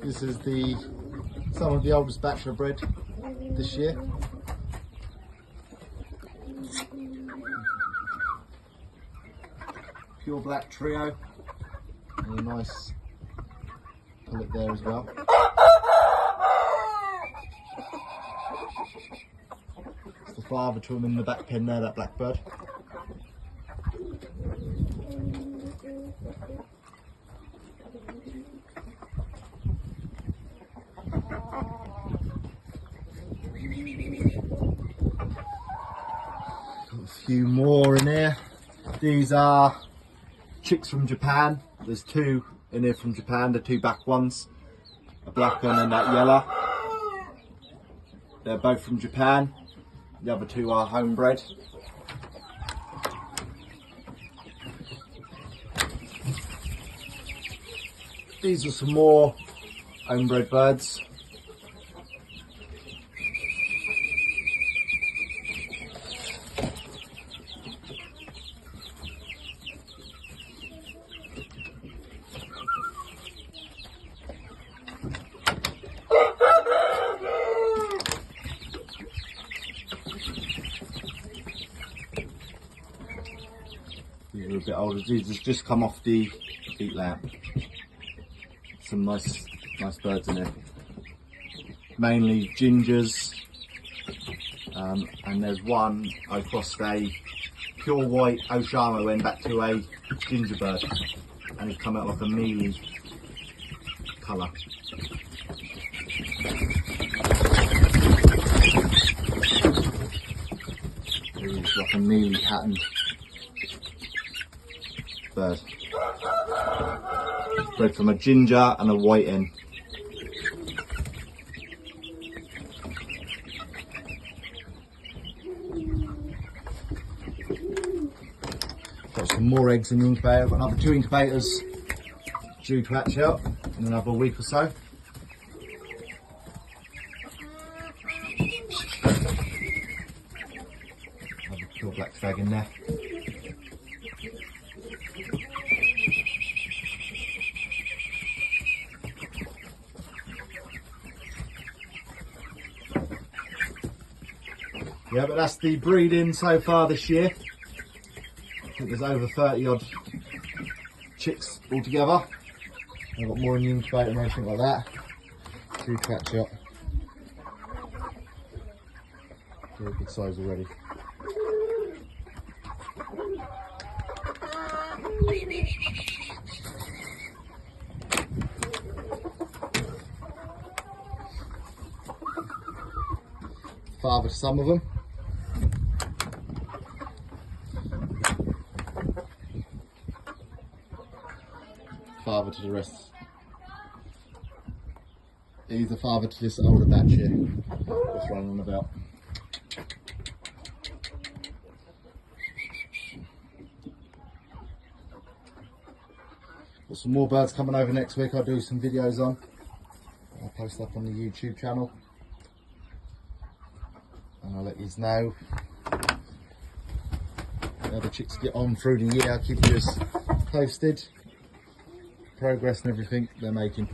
This is some of the oldest batch I bred this year. Pure black trio, and a nice pullet there as well. It's the father to him in the back pen there, that blackbird. Got a few more in here. These are chicks from Japan. There's two in here from Japan, the two back ones, a black one and that yellow. They're both from Japan. The other two are homebred. These are some more homebred birds. These are a bit older. These have just come off the heat lamp. Some nice birds in it. Mainly gingers, and there's one I crossed a pure white shamo hen back to a ginger bird, and he's come out like a mealy colour. He's like a mealy patterned bird. Bred from a ginger and a white hen. Got some more eggs in the incubator. Got another 2 incubators due to hatch out in another week or so. Another pure black stag in there. Yeah, but that's the breeding so far this year. I think there's over 30 odd chicks altogether. I've got more in the incubator and everything like that. Due to hatch out. Very good size already. Father to some of them. Father to the rest. He's the father to this older batch here, just running about. Got some more birds coming over next week. I'll do some videos on. I'll post up on the YouTube channel, and I'll let you know how the chicks get on through the year. I'll keep you posted. Progress and everything they're making.